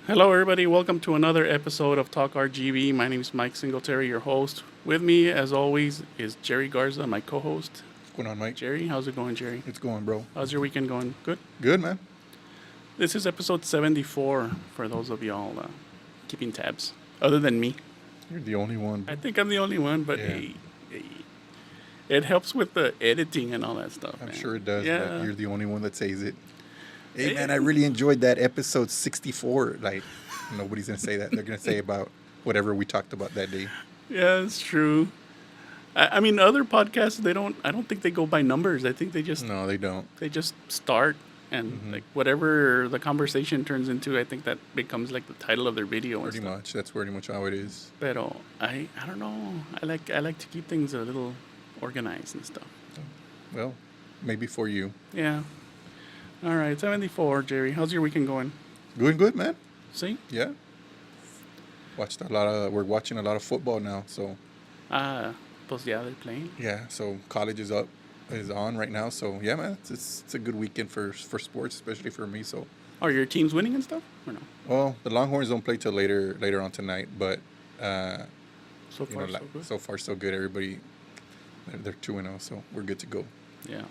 Hello, everybody. Welcome to another episode of Talk RGV. My name is Mike Singletary, your host. With me, as always, is Jerry Garza, my co-host. What's going on, Mike? Jerry, how's it going, Jerry? It's going, bro. How's your weekend going? Good? Good, man. This is episode 74 for those of y'all keeping tabs. Other than me. You're the only one. I think I'm the only one, but Yeah. hey, it helps with the editing and all that stuff. I'm man. sure it does, Yeah. but you're the only one that says it. Hey, man, I really enjoyed that episode 64. Like, nobody's going to say that. They're going to say about whatever we talked about that day. Yeah, it's true. I mean, other podcasts, I don't think they go by numbers. I think they just No, they don't. start and like whatever the conversation turns into, I think that becomes like the title of their video. Pretty and stuff. much. That's pretty much how it is. Pero I don't know. I like to keep things a little organized and stuff. Well, maybe for you. Yeah. All right, 74, Jerry. How's your weekend going? Going good, man. See? Yeah. We're watching a lot of football now. So, Pues yeah, they're playing. yeah. So, college is on right now. So, yeah, man. It's a good weekend for sports, especially for me. So, Are your teams winning and stuff or no? well, the Longhorns don't play till later on tonight, but So far, so good. so far so good. Everybody, they're 2-0, so we're good to go. Yeah.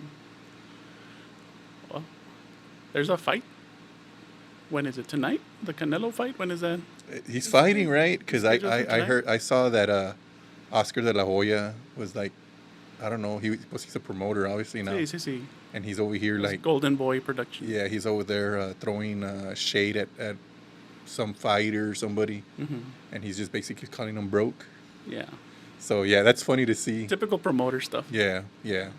Well, there's a fight. When is it? Tonight? The Canelo fight? When is that? He's fighting, right? Because I Scheduled for saw that Oscar de la Hoya was like, I don't know, he's a promoter obviously now, Sí. and he's over here like, Golden Boy Production. yeah, he's over there throwing shade at some fighter or somebody, and he's just basically calling them broke. Yeah. So yeah, that's funny to see. Typical promoter stuff. Yeah, and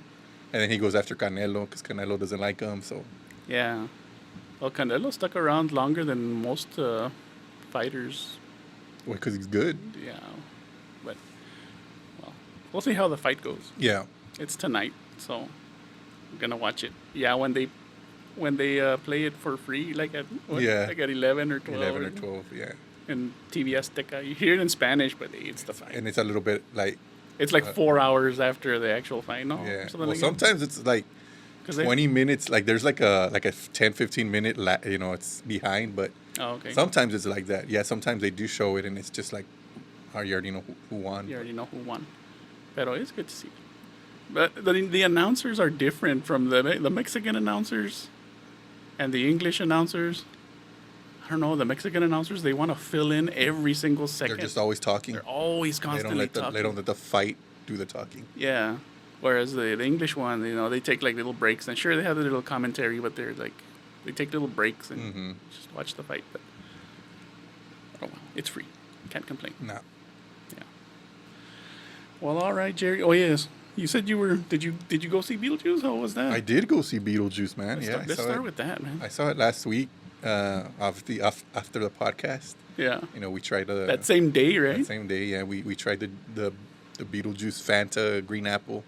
then he goes after Canelo because Canelo doesn't like him. So Yeah. Well, Canelo stuck around longer than most fighters. because he's good. Yeah. But, well, we'll see how the fight goes. Yeah. It's tonight, so I'm going to watch it. Yeah, when they play it for free, like at, like at 11 or 12. 11 or 12, yeah. And TV Azteca. You hear it in Spanish, but it's the fight. And it's a little bit like, It's like 4 hours after the actual fight, no? yeah. Something Well, like that. sometimes it's like 'Cause 20 minutes, like there's like a 10, 15 minute, it's behind, but Oh, okay. sometimes it's like that. Yeah, sometimes they do show it and it's just like, oh, you already know who won. You already know who won. Pero it's good to see. But the announcers are different from the Mexican announcers and the English announcers. I don't know, the Mexican announcers, they want to fill in every single second. They're just always talking. They're always constantly talking. They don't let the fight do the talking. Yeah. Whereas the English one, they take like little breaks. And sure, they have a little commentary, but they take little breaks and just watch the fight. But oh well, it's free. Can't complain. No. Yeah. Well, all right, Jerry. Oh yes, you said you were. Did you go see Beetlejuice? How was that? I did go see Beetlejuice, man. Let's start with that, man. I saw it last week after the podcast. Yeah. We tried That same day, right? that same day. Yeah, we tried the Beetlejuice Fanta green apple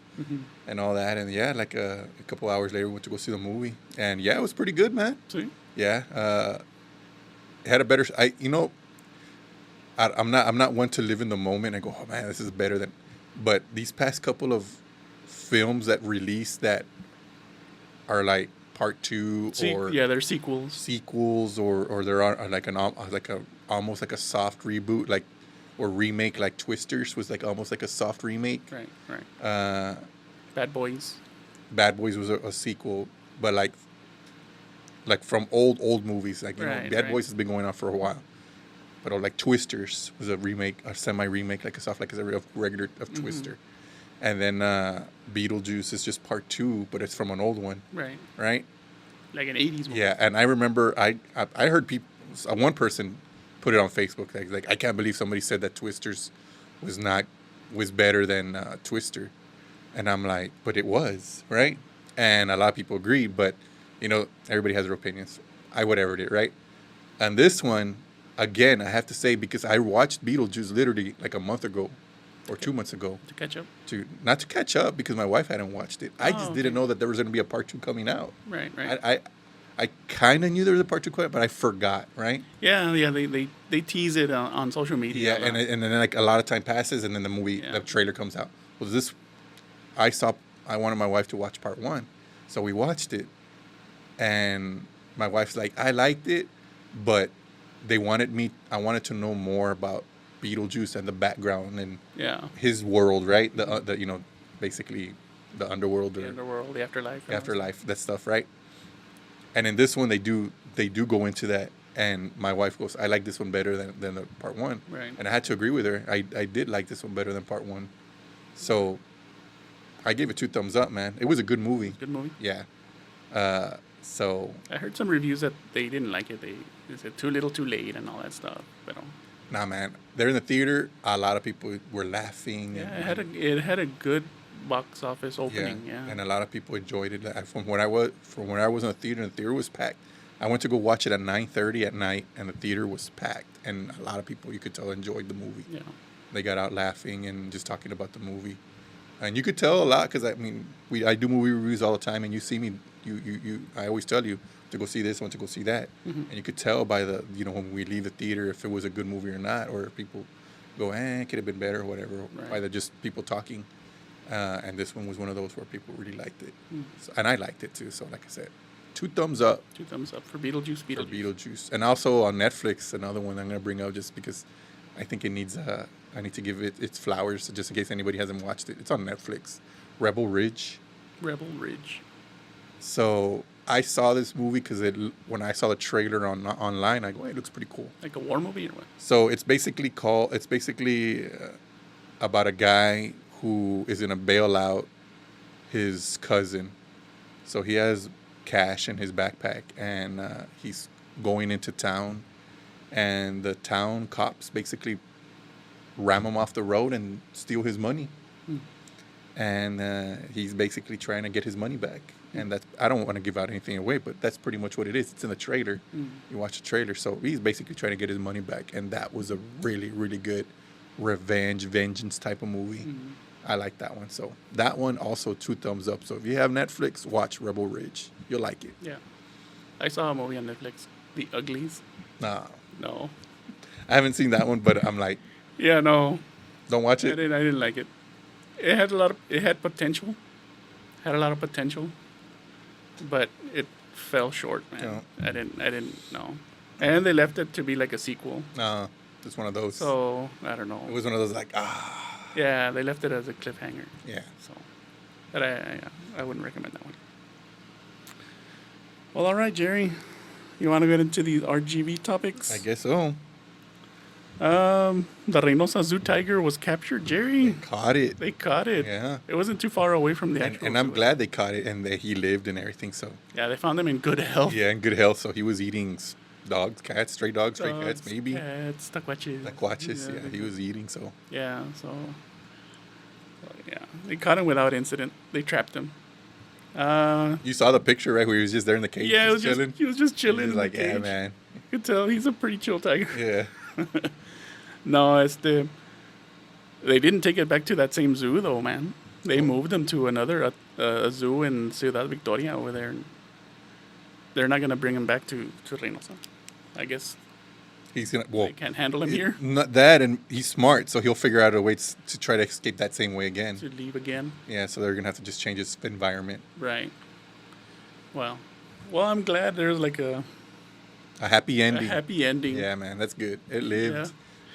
and all that, and yeah, like a couple hours later, we went to go see the movie, and yeah, it was pretty good, man. See? Yeah, it had a better. I'm not one to live in the moment and go, oh man, this is better than. But these past couple of films that release that are like part 2 or they're sequels. or there are like almost like a soft reboot, like or remake, like Twisters was like almost like a soft remake. Right. Bad Boys. Bad Boys was a sequel, but like from old movies, like Bad Boys has been going on for a while. But like Twisters was a remake, a semi-remake, like a soft, like a regular of Twister. And then Beetlejuice is just part 2, but it's from an old one. Right? Like an 80s movie. Yeah, and I remember I heard people, one person put it on Facebook, like I can't believe somebody said that Twisters was better than Twister. And I'm like, but it was, right? And a lot of people agreed, but everybody has their opinions. I whatevered it, right? And this one, again, I have to say, because I watched Beetlejuice literally like a month ago or 2 months ago. To catch up? Not to catch up, because my wife hadn't watched it. I just didn't know that there was going to be a part 2 coming out. Right. I kind of knew there was a part 2 coming out, but I forgot, right? Yeah, they tease it on social media. Yeah, and then like a lot of time passes, and then the trailer comes out. Well, I wanted my wife to watch part 1, so we watched it, and my wife's like, I liked it, but I wanted to know more about Beetlejuice and the background and Yeah. his world, right? The basically the underworld The or underworld, the afterlife. and all that afterlife, that stuff, right? And in this one, they do go into that. And my wife goes, I like this one better than the part one. Right. And I had to agree with her. I did like this one better than part one. So I gave it 2 thumbs up, man. It was a good movie. Good movie. Yeah. So I heard some reviews that they didn't like it. They said too little, too late, and all that stuff. But nah, man. They're in the theater. A lot of people were laughing. yeah, And, it had a good box office opening. Yeah. And a lot of people enjoyed it. From when I was in the theater was packed. I went to go watch it at 9:30 at night, and the theater was packed. And a lot of people, you could tell, enjoyed the movie. Yeah. They got out laughing and just talking about the movie, and you could tell a lot because I do movie reviews all the time, and you see me. I always tell you to go see this one, to go see that, and you could tell by the when we leave the theater if it was a good movie or not, or if people go, it could have been better or whatever, Right. by the just people talking. And this one was one of those where people really liked it, and I liked it too. So like I said, 2 thumbs up 2 thumbs up for Beetlejuice. for Beetlejuice. And also on Netflix, another one I'm going to bring up just because I think it needs, I need to give it its flowers just in case anybody hasn't watched it. It's on Netflix, Rebel Ridge. Rebel Ridge. So I saw this movie because when I saw the trailer online, I go, hey, it looks pretty cool. Like a war movie or what? So it's basically about a guy who is going to bail out his cousin. So he has cash in his backpack, and he's going into town, and the town cops basically ram him off the road and steal his money. And he's basically trying to get his money back. And I don't want to give out anything away, but that's pretty much what it is. It's in the trailer. You watch the trailer. So he's basically trying to get his money back, and that was a really, really good vengeance type of movie. I like that one. So that one also 2 thumbs up. So if you have Netflix, watch Rebel Ridge. You'll like it. Yeah. I saw a movie on Netflix, The Uglies. Nah, No. I haven't seen that one, but I'm like, Yeah, no. don't watch I it. didn't like it. It had potential. Had a lot of potential. But it fell short, man. No. I didn't know. And they left it to be like a sequel. Nah, it's one of those. So, I don't know. It was one of those like, Yeah, they left it as a cliffhanger. yeah. So, but I wouldn't recommend that one. Well, all right, Jerry. You want to get into these RGV topics? I guess so. The Reynosa Zoo tiger was captured, Jerry. Caught it. They caught it. Yeah. It wasn't too far away from the actual And I'm zoo. glad they caught it and that he lived and everything. So, Yeah, they found him in good health. yeah, in good health. So he was eating dogs, cats, stray cats, Dogs, maybe. Cats, taquaches. Taquaches, yeah, he was eating. So, Yeah, so yeah, they caught him without incident. They trapped him. you saw the picture, right? Where he was just there in the cage, Yeah, chilling. he was just He chilling. was in like, the yeah, cage. man. You could tell he's a pretty chill tiger. Yeah. No, they didn't take it back to that same zoo though, man. They moved him to another a zoo in Ciudad Victoria over there. They're not gonna bring him back to Reynosa. I guess He's going to, they can't handle him here. Not that, and he's smart, so he'll figure out a way to try to escape that same way again. To leave again. Yeah, so they're going to have to just change his environment. Right. Well, I'm glad there's like a happy ending. happy ending. Yeah, man, that's good. It lived.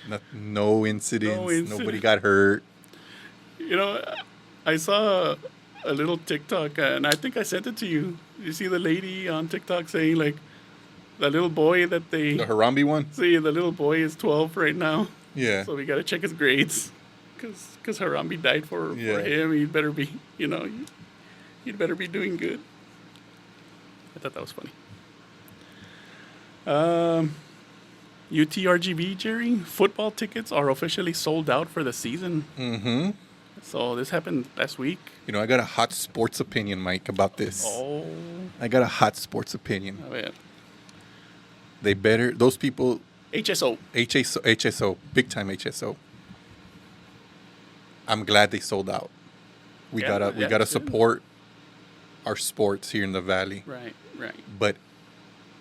Yeah. No incidents. No incident. Nobody got hurt. You know, I saw a little TikTok, and I think I sent it to you. You see the lady on TikTok saying, like, the little boy that they... The Harambe one? See, the little boy is 12 right now. Yeah. So we got to check his grades. Because Harambe died for him. He'd better be, he'd better be doing good. I thought that was funny. UTRGV, Jerry, football tickets are officially sold out for the season. Mm-hmm. So this happened last week. I got a hot sports opinion, Mike, about this. Oh. I got a hot sports opinion. Oh, yeah. Those people, HSO. HSO, big time HSO. I'm glad they sold out. We gotta support our sports here in the valley. Right. But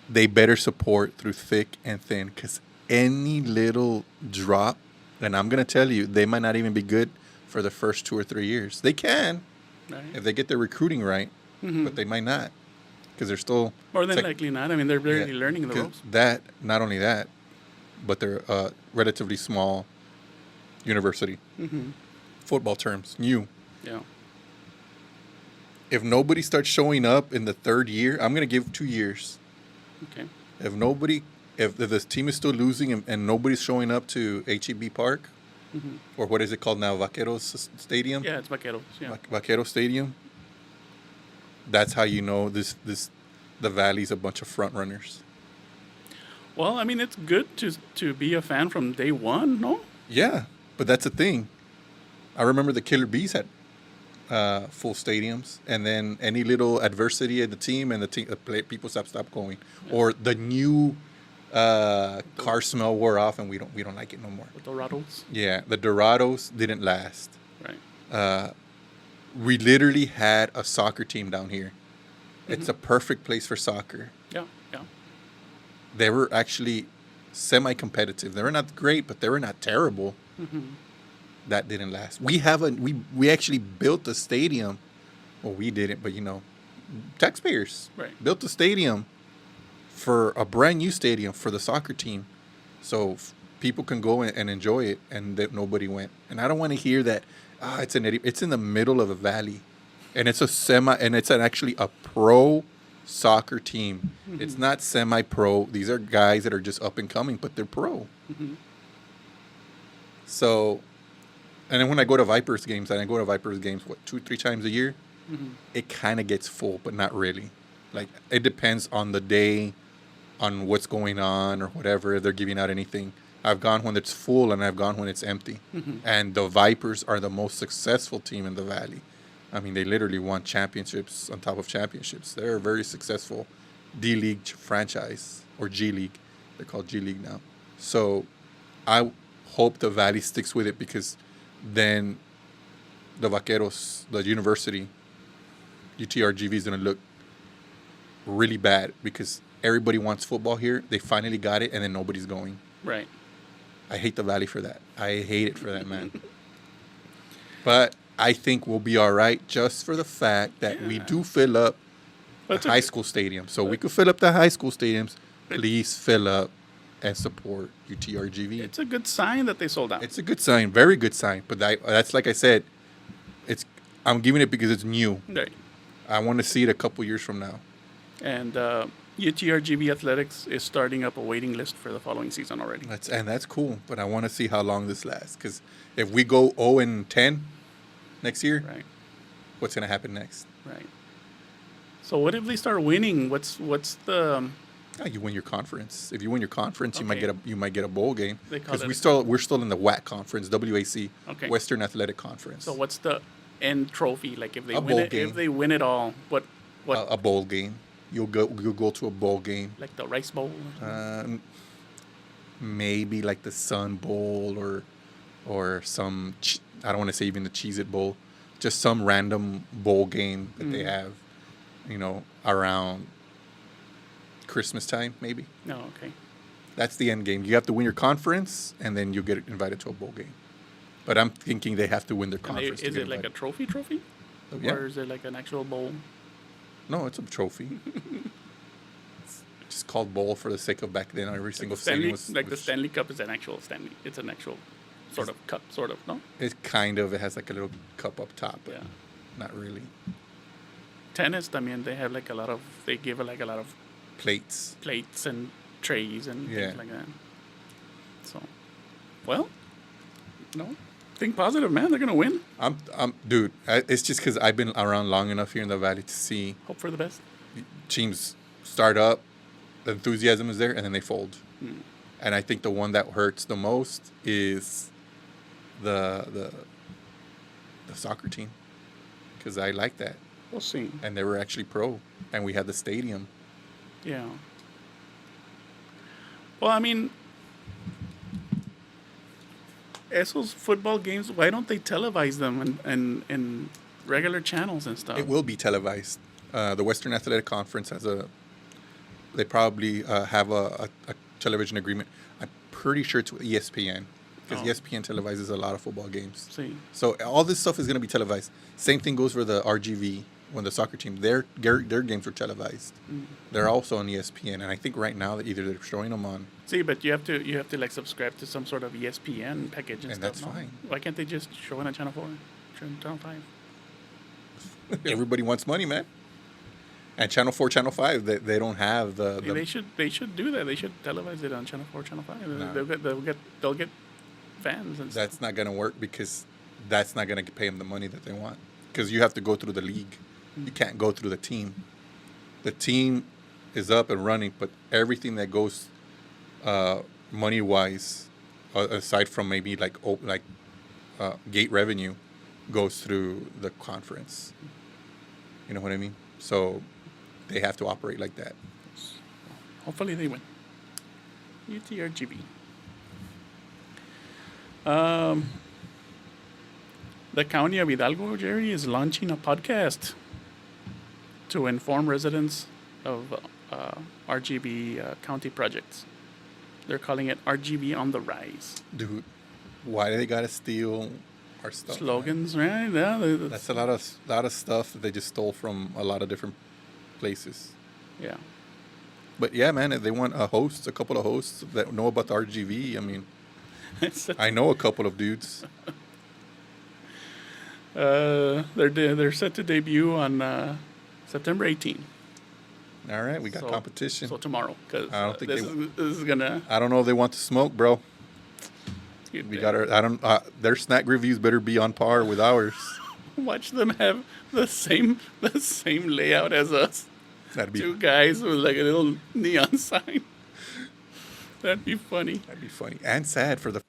they better support through thick and thin, because any little drop, and I'm gonna tell you, they might not even be good for the first 2 or 3 years. They can, Right. if they get their recruiting right, but they might not, because they're still More than likely not. I mean, they're barely learning the ropes. Not only that, but they're a relatively small university. Mm-hmm. Football terms, new. Yeah. If nobody starts showing up in the third year, I'm going to give 2 years. Okay. If this team is still losing and nobody's showing up to HEB Park, Mm-hmm. or what is it called now, Vaqueros Stadium? Yeah, it's Vaqueros. Yeah. Vaquero Stadium. That's how you know the Valley's a bunch of front runners. Well, I mean, it's good to be a fan from day one, no? Yeah, but that's the thing. I remember the Killer Bees had full stadiums, and then any little adversity at the team and people stop going, or the new car smell wore off, and we don't like it no more. The Dorados. Yeah, the Dorados didn't last. Right. We literally had a soccer team down here. It's Mm-hmm. a perfect place for soccer. Yeah. Yeah. They were actually semi-competitive. They were not great, but they were not terrible. Mm-hmm. That didn't last. We actually built a stadium. Well, we didn't, but taxpayers built a stadium for a brand new stadium for the soccer team, so people can go and enjoy it, and that nobody went. And I don't want to hear that. It's in the middle of a valley, and it's actually a pro soccer team. Mm-hmm. It's not semi-pro. These are guys that are just up and coming, but they're pro. Mm-hmm. So, and then when I go to Vipers games, 2-3 times a year, Mm-hmm. it kind of gets full, but not really. Like, it depends on the day, on what's going on or whatever, if they're giving out anything. I've gone when it's full, and I've gone when it's empty. Mm-hmm. And the Vipers are the most successful team in the Valley. I mean, they literally won championships on top of championships. They're a very successful D-League franchise, or G-League. They're called G-League now. So I hope the Valley sticks with it, because then the Vaqueros, the university, UTRGV, is going to look really bad, because everybody wants football here. They finally got it, and then nobody's going. Right. I hate the Valley for that. I hate it for that, man. But I think we'll be all right, just for the fact that we do fill up the high school stadium. So we could fill up the high school stadiums. Please fill up and support UTRGV. It's a good sign that they sold out. It's a good sign, very good sign. But that's like I said, I'm giving it because it's new. Right. I want to see it a couple years from now. And UTRGV Athletics is starting up a waiting list for the following season already. That's cool. But I want to see how long this lasts. Because if we go 0-10 next year, Right. what's going to happen next? Right. So what if they start winning? What's the You win your conference. If you win your conference, Okay. you might get a bowl game. They call Because it we're still in the WAC conference, WAC, Okay. Western Athletic Conference. so what's the end trophy? Like if they A win bowl it, game. if they win it all, what A bowl game. You'll go to a bowl game. like the Rice Bowl? Or something? Maybe like the Sun Bowl or some. I don't want to say even the Cheez-It Bowl. Just some random bowl game that they have. Around Christmas time, maybe. No, okay. That's the end game. You have to win your conference, and then you get invited to a bowl game. But I'm thinking they have to win their And conference. is it like a trophy? Yeah. Or is it like an actual bowl? No, it's a trophy. It's just called bowl for the sake of back then. Every single stadium was The Stanley Cup is an actual Stanley. It's an actual sort of cup, sort of, no? It has like a little cup up top, but Yeah. not really. Tennis, I mean, they have like they give like a lot of Plates. plates and trays and Yeah. things like that. So, well, think positive, man. They're gonna win. Dude. It's just because I've been around long enough here in the Valley to see Hope for the best. teams start up, the enthusiasm is there, and then they fold. And I think the one that hurts the most is the soccer team, because I like that, We'll see. and they were actually pro, and we had the stadium. Yeah. Well, I mean, esos football games, why don't they televise them in regular channels and stuff? It will be televised. The Western Athletic Conference they probably have a television agreement. I'm pretty sure it's with ESPN, because Oh. ESPN televises a lot of football games. See. So all this stuff is going to be televised. Same thing goes for the RGV, when the soccer team, their games were televised. They're also on ESPN, and I think right now that either they're showing them on, See, but you have to like subscribe to some sort of ESPN package and and stuff. that's no? fine. Why can't they just show it on Channel 4, Channel 5? Everybody wants money, man. And Channel 4, Channel 5, they don't have the They should do that. They should televise it on Channel 4, Channel 5. No. They'll get fans and That's stuff. not going to work because that's not going to pay them the money that they want. Because you have to go through the league. You can't go through the team. The team is up and running, but everything that goes money-wise, aside from maybe like gate revenue, goes through the conference. You know what I mean? So they have to operate like that. Hopefully they win. UTRGV. The County of Hidalgo, Jerry, is launching a podcast to inform residents of RGV county projects. They're calling it RGV on the Rise. Dude, why do they got to steal our stuff? Slogans, right? Yeah, That's a lot of stuff that they just stole from a lot of different places. yeah. But yeah, man, if they want a couple of hosts that know about the RGV. I mean, I know a couple of dudes. They're set to debut on September 18th. All right, we got competition. So tomorrow, because I don't think this is gonna. I don't know if they want to smoke, bro. We got our. I don't. Their snack reviews better be on par with ours. Watch them have the same layout as us. That'd be. Two guys with like a little neon sign. That'd be funny. That'd be funny and sad for the.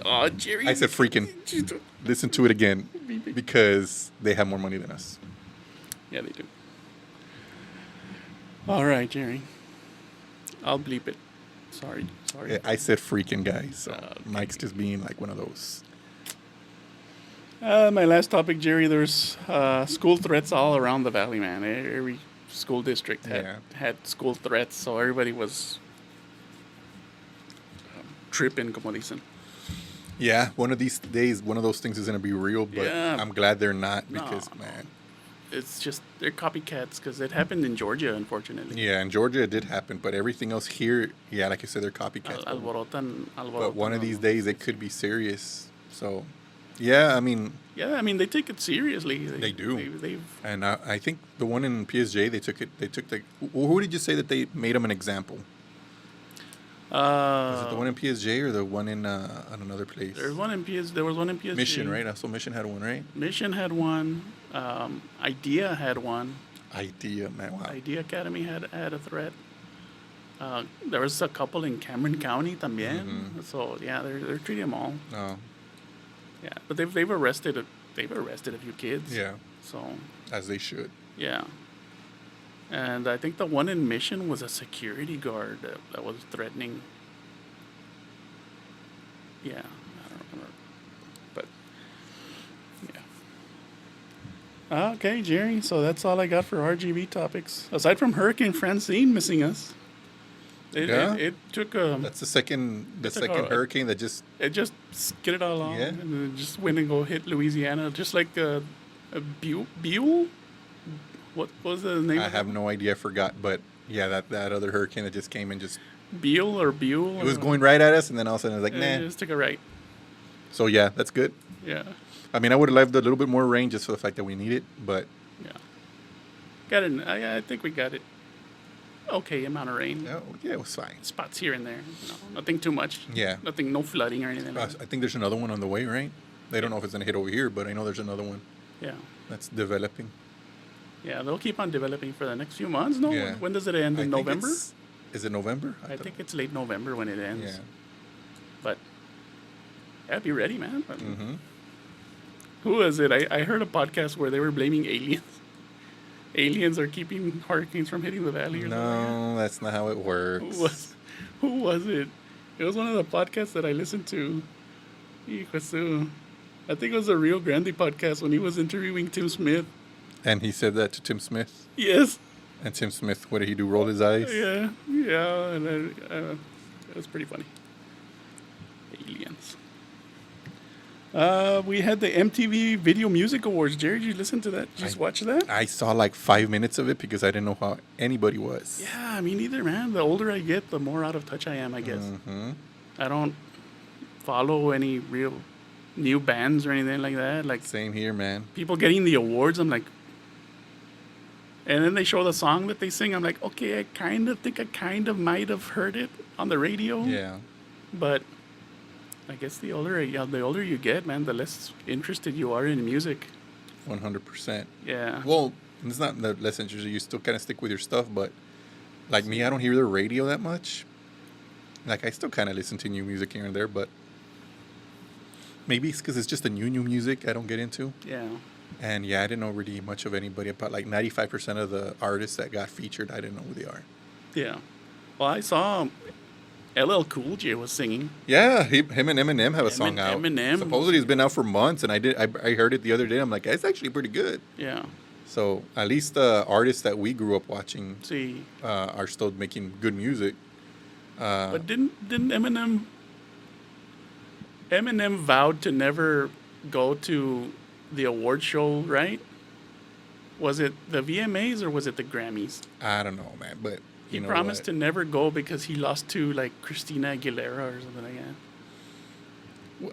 Oh, Jerry. I said freaking. Listen to it again because they have more money than us. Yeah, they do. All right, Jerry. I'll bleep it. Sorry. Yeah, I said freaking, guys. So Okay. Mike's just being like one of those. My last topic, Jerry. There's school threats all around the valley, man. Every school district had school threats, so everybody was tripping, como dicen. Yeah, one of these days, one of those things is going to be real, but Yeah. I'm glad they're not No, because, no. man. It's just they're copycats because it happened in Georgia, unfortunately. Yeah, in Georgia it did happen, but everything else here, yeah, like I said, they're copycats. Alborotan. But one of these days it could be serious. So, yeah, I mean, Yeah, I mean they take it seriously. They do. They've and I think the one in PSJ, they took the. Who did you say that they made them an example? Was it the one in PSJ or the one in another place? There was one in PSG. Mission, right? Also, Mission had one, right? Mission had one. Idea had one. Idea, man, wow. Idea Academy had a threat. There was a couple in Cameron County también. Mm-hmm. So yeah, they're treating them all. Oh, Yeah, but they've arrested a few kids. yeah, So as they should. yeah, and I think the one in Mission was a security guard that was threatening. Yeah, I don't remember, but yeah. Okay, Jerry. So that's all I got for RGV topics. Aside from Hurricane Francine missing us, it took That's the second It's like a- hurricane that just. it just skidded along Yeah. and then just went and go hit Louisiana, just like a Buell. What was the name? I of have it? no idea, I forgot, but yeah, that other hurricane that just came and just. Buell. It was going right at us, and then all of a sudden it was like, It nah. just took a right. So yeah, that's good. Yeah, I mean, I would have loved a little bit more rain just for the fact that we need it, but yeah. Got it. I think we got it. Okay amount of rain. yeah, it was fine. Spots here and there. Nothing too much. Yeah. Nothing. No flooding or anything. I think there's another one on the way, right? They don't know if it's gonna hit over here, but I know there's another one Yeah. that's developing. Yeah. They'll keep on developing for the next few months. No. Yeah. When does it end? I In think November? Is it November? I think it's late November when it ends. Yeah. But yeah, be ready, man. Mm-hmm. Who was it? I heard a podcast where they were blaming aliens. Aliens are keeping hurricanes from hitting the valley or something. No, that's not how it works. Who was it? It was one of the podcasts that I listened to. Hijo su. I think it was a Rio Grande podcast when he was interviewing Tim Smith. And he said that to Tim Smith. Yes. And Tim Smith, what did he do? Roll his eyes? Yeah. And it was pretty funny. Aliens. We had the MTV Video Music Awards. Jerry, did you listen to that? Did you just watch that? I saw like 5 minutes of it because I didn't know how anybody was. Yeah, me neither, man. The older I get, the more out of touch I am, I guess. Mm-hmm. I don't follow any real new bands or anything like that. Like Same here, man. people getting the awards, I'm like, and then they show the song that they sing. I'm like, okay, I kind of think I kind of might have heard it on the radio. Yeah. But I guess the older you get, man, the less interested you are in music. 100%. Yeah. Well, it's not the less interested. You still kind of stick with your stuff, but like me, I don't hear the radio that much. Like, I still kind of listen to new music here and there, but maybe it's because it's just the new music I don't get into. Yeah. And yeah, I didn't know really much of anybody. About like 95% of the artists that got featured, I didn't know who they are. Yeah. Well, I saw LL Cool J was singing. Yeah, him and Eminem have a song out. Eminem. Supposedly it's been out for months, and I heard it the other day. I'm like, it's actually pretty good. Yeah. So at least the artists that we grew up watching See. are still making good music. But didn't Eminem vowed to never go to the award show, right? Was it the VMAs or was it the Grammys? I don't know, man, but He you know promised what? to never go because he lost to like Christina Aguilera or something like that.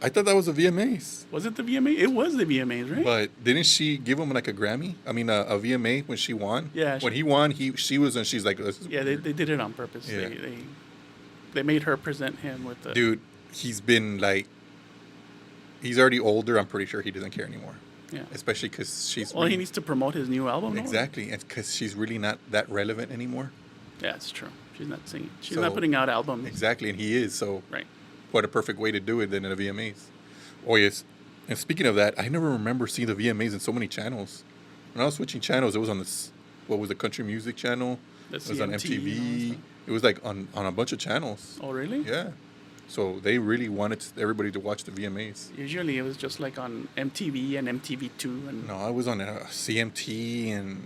I thought that was the VMAs. Was it the VMA? It was the VMAs, right? But didn't she give him like a Grammy? I mean, a VMA when she won. Yeah, When he won, she was, and she's like, Yeah, they did it on purpose. Yeah. They made her present him with the. Dude, he's been like, he's already older. I'm pretty sure he doesn't care anymore. Yeah. Especially because she's. Well, he needs to promote his new album. No? Exactly, and because she's really not that relevant anymore. Yeah, it's true. She's not singing. She's So- not putting out albums. Exactly, and he is. So, Right. what a perfect way to do it than in a VMAs. Oh yes, and speaking of that, I never remember seeing the VMAs in so many channels. When I was switching channels, it was on this. What was the country music channel? The It was on CMT and all MTV. that stuff. It was like on a bunch of channels. Oh, really? Yeah. So they really wanted everybody to watch the VMAs. Usually it was just like on MTV and MTV2 and. No, I was on CMT and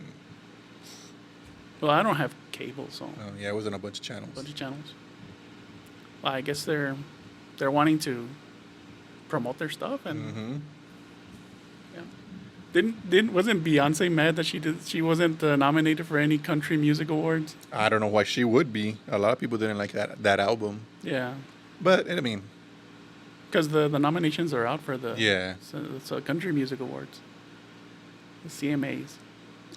Well, I don't have cable, so yeah, I was on a bunch of channels. bunch of channels. Well, I guess they're wanting to promote their stuff and. Mm-hmm. Yeah. Wasn't Beyonce mad that she wasn't nominated for any country music awards? I don't know why she would be. A lot of people didn't like that album, Yeah, but I mean, because the nominations are out for the yeah, so country music awards, the CMAs,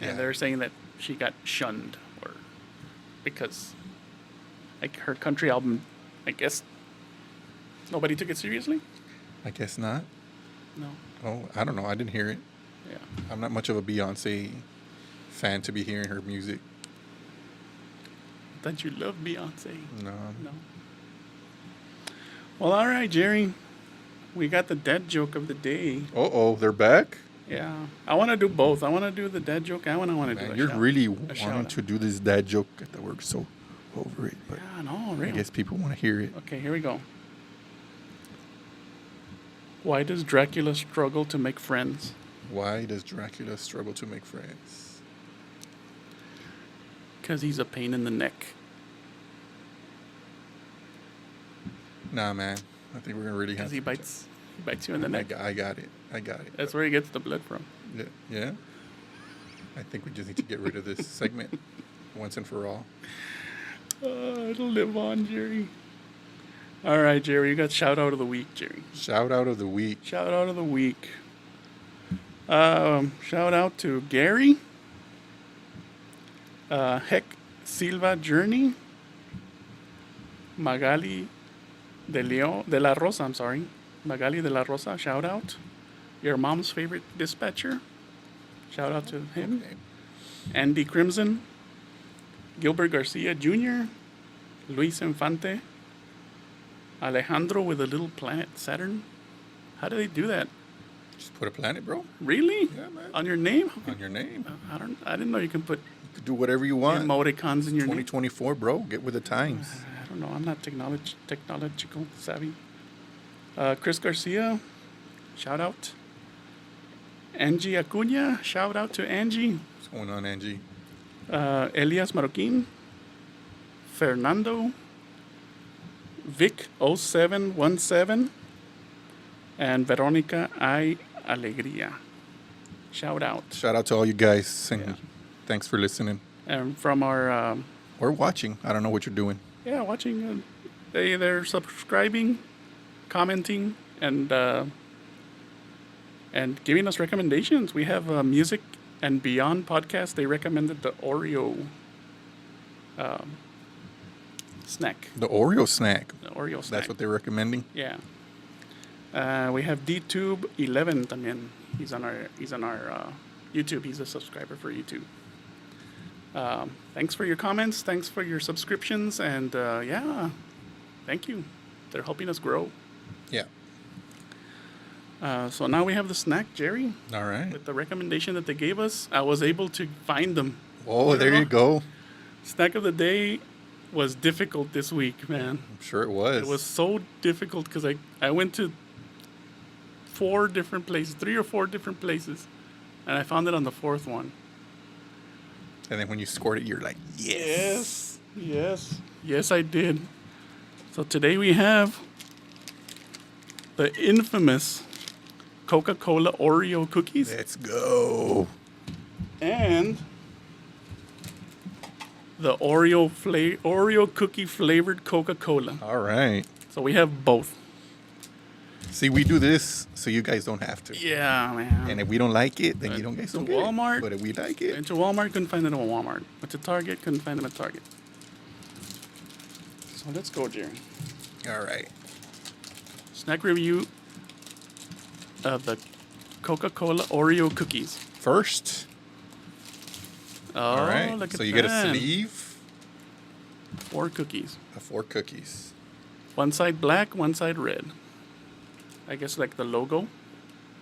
Yeah. and they're saying that she got shunned or because like her country album, I guess nobody took it seriously. I guess not. No. Oh, I don't know. I didn't hear it. Yeah. I'm not much of a Beyonce fan to be hearing her music. That you love Beyonce. No. No. Well, all right, Jerry. We got the dad joke of the day. Oh, they're back. Yeah. I want to do both. I want to do the dad joke. I want to do Man, a you're shout. really a wanting shout-out. to do this dad joke. I thought we're so over it, but Yeah, no, I really. guess people want to hear it. Okay, here we go. Why does Dracula struggle to make friends? Why does Dracula struggle to make friends? Because he's a pain in the neck. Nah, man. I think we're gonna really have Because he bites you in the neck. I got it. That's where he gets the blood from. Yeah. I think we just need to get rid of this segment once and for all. It'll live on, Jerry. All right, Jerry. You got shout out of the week, Jerry. Shout out of the week. Shout out of the week. Shout out to Gary. Heck Silva Journey. Magali de la Rosa, I'm sorry. Magali de la Rosa, shout out. Your mom's favorite dispatcher. Shout out to him. Okay. Andy Crimson. Gilbert Garcia Jr. Luis Infante. Alejandro with a little planet Saturn. How do they do that? Just put a planet, bro. Really? Yeah, man. On your name? On your name. I didn't know you can put You could do whatever you want. emoticons in your name. 2024, bro. Get with the times. I don't know. I'm not technological savvy. Chris Garcia, shout out. Angie Acuna, shout out to Angie. What's going on, Angie? Elias Marroquin. Fernando. Vic0717. And Veronica I Alegría. Shout out. Shout out to all you guys, and Yeah. thanks for listening And from our or watching. I don't know what you're doing. watching, they're subscribing, commenting, and giving us recommendations. We have Music and Beyond podcast. They recommended the Oreo snack. The Oreo snack. The Oreo snack. That's what they're recommending. Yeah. We have DTube 11 también. He's on our YouTube. He's a subscriber for YouTube. Thanks for your comments. Thanks for your subscriptions. And thank you. They're helping us grow. Yeah. So now we have the snack, Jerry. All right. With the recommendation that they gave us, I was able to find them. Oh, there you go. Snack of the day was difficult this week, man. I'm sure it was. It was so difficult because I went to 3 or 4 different places, and I found it on the 4th one. And then when you scored it, you're like, yes. Yes, I did. So today we have the infamous Coca-Cola Oreo cookies Let's go. and the Oreo cookie flavored Coca-Cola. All right. So we have both. See, we do this so you guys don't have to. Yeah, man. And if we don't like it, then you don't guys to don't get it. Walmart. But if we like it, Went to Walmart, couldn't find them at Walmart. Went to Target, couldn't find them at Target. So let's go, Jerry. all right. Snack review of the Coca-Cola Oreo cookies. First. Oh, All right. look at So you that. get a sleeve 4 cookies. of 4 cookies. One side black, one side red. I guess like the logo.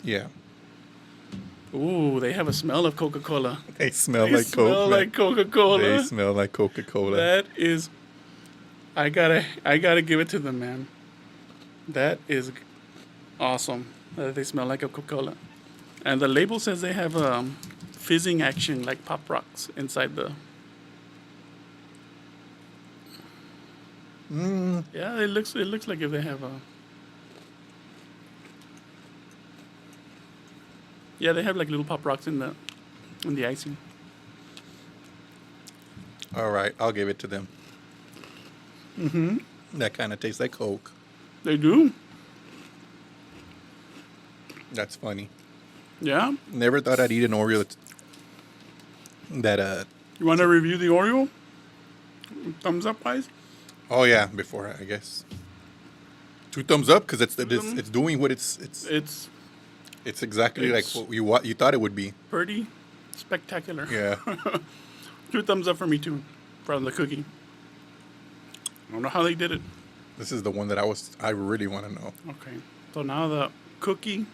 Yeah. Ooh, they have a smell of Coca-Cola. They smell They like smell Coke. like Coca-Cola. They smell like Coca-Cola. That is, I gotta give it to them, man. That is awesome. That they smell like a Coca-Cola, and the label says they have fizzing action like Pop Rocks inside the. Yeah, it looks like if they have a. Yeah, they have like little Pop Rocks in the icing. All right. I'll give it to them. Mm-hmm. That kind of tastes like Coke. They do. That's funny. Yeah. Never thought I'd eat an Oreo that You want to review the Oreo? Thumbs up, guys. oh yeah, before I guess 2 thumbs up because it's thumbs? it's doing what it's exactly It's- like what you thought it would be. Pretty spectacular. Yeah. 2 thumbs up for me too, from the cookie. I don't know how they did it. This is the one that I really want to know. Okay, so now the cookie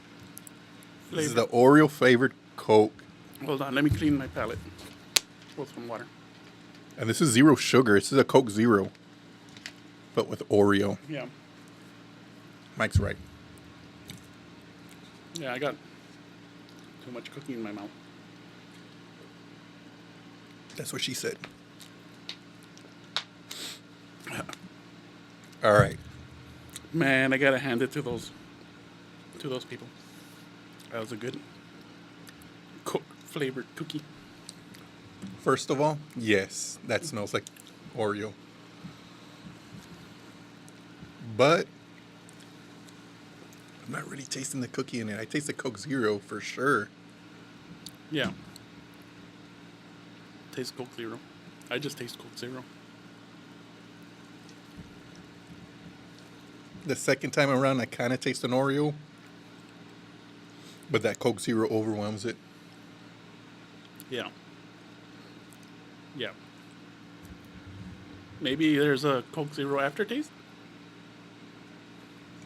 flavor. This is the Oreo flavored Coke, Hold on, let me clean my palate with some water. and this is 0 sugar. This is a Coke Zero, but with Oreo. Yeah, Mike's right. yeah, I got too much cookie in my mouth. That's what she said. All right. Man, I gotta hand it to those people. That was a good Coke flavored cookie. First of all, yes, that smells like Oreo. But I'm not really tasting the cookie in it. I taste the Coke Zero for sure. Yeah. Taste Coke Zero. I just taste Coke Zero. The second time around, I kind of taste an Oreo, but that Coke Zero overwhelms it. Yeah. Yeah. Maybe there's a Coke Zero aftertaste?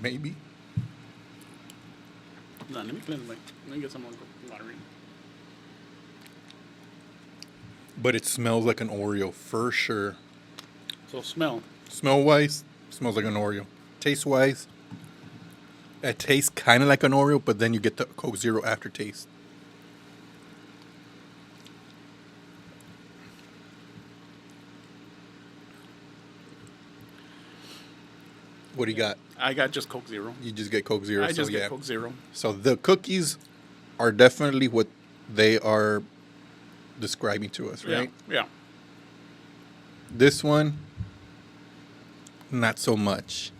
Maybe. No, let me cleanse my. Let me get some more water in. But it smells like an Oreo for sure. So smell. Smell wise, smells like an Oreo. Taste wise, it tastes kind of like an Oreo, but then you get the Coke Zero aftertaste. What do you got? I got just Coke Zero. You just get Coke Zero. I just so, get yeah. Coke Zero. So the cookies are definitely what they are describing to us, right? Yeah. This one, not so much.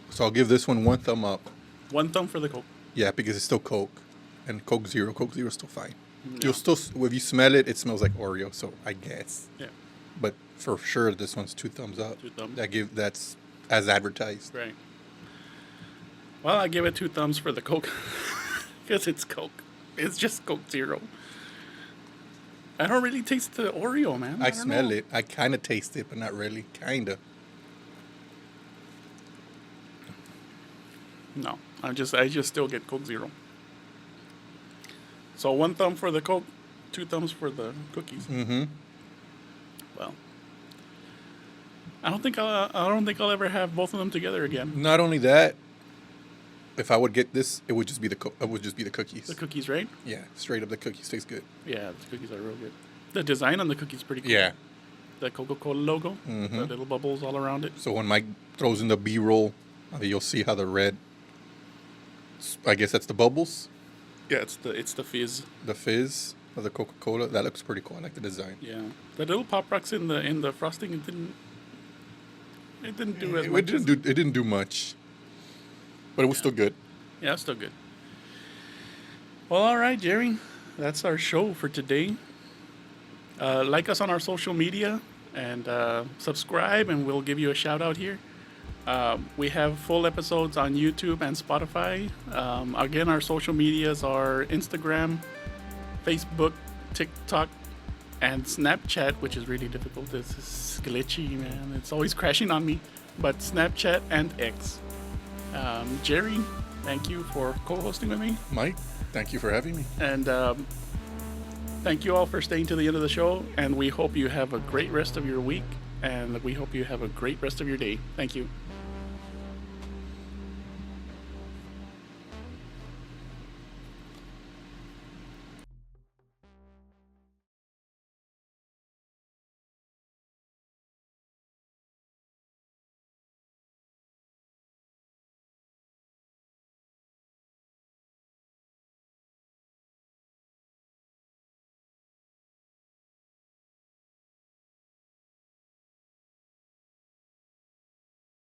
So I'll give this one 1 thumb up. 1 thumb for the Coke. Yeah, because it's still Coke. And Coke Zero is still fine. Yeah. You'll still, if you smell it, it smells like Oreo, so I guess. Yeah. But for sure, this one's 2 thumbs up. 2 thumbs. That's as advertised. Right. Well, I give it 2 thumbs for the Coke. Because it's Coke. It's just Coke Zero. I don't really taste the Oreo, man. I don't smell know. it. I kind of taste it, but not really. Kind of. No, I just still get Coke Zero. So 1 thumb for the Coke, 2 thumbs for the cookies. Mm-hmm. Well, I don't think I'll ever have both of them together again. Not only that, if I would get this, it would just be the cookies. The cookies, right? Yeah, straight up, the cookies taste good. Yeah, the cookies are real good. The design on the cookies is pretty cool. Yeah. The Coca-Cola logo, Mhm. the little bubbles all around it. So when Mike throws in the B-roll, you'll see how the red. I guess that's the bubbles, Yeah, it's the fizz. the fizz of the Coca-Cola. That looks pretty cool. I like the design. Yeah, the little pop rocks in the frosting. It didn't do as It much. didn't do much, but it was still good. Yeah, it's still good. Well, all right, Jerry. That's our show for today. Like us on our social media and subscribe, and we'll give you a shout out here. We have full episodes on YouTube and Spotify. Again, our social medias are Instagram, Facebook, TikTok, and Snapchat, which is really difficult. This is glitchy, man. It's always crashing on me. But Snapchat and X. Jerry, thank you for co-hosting with me. Mike, thank you for having me. And thank you all for staying to the end of the show. And we hope you have a great rest of your week. And we hope you have a great rest of your day. Thank you.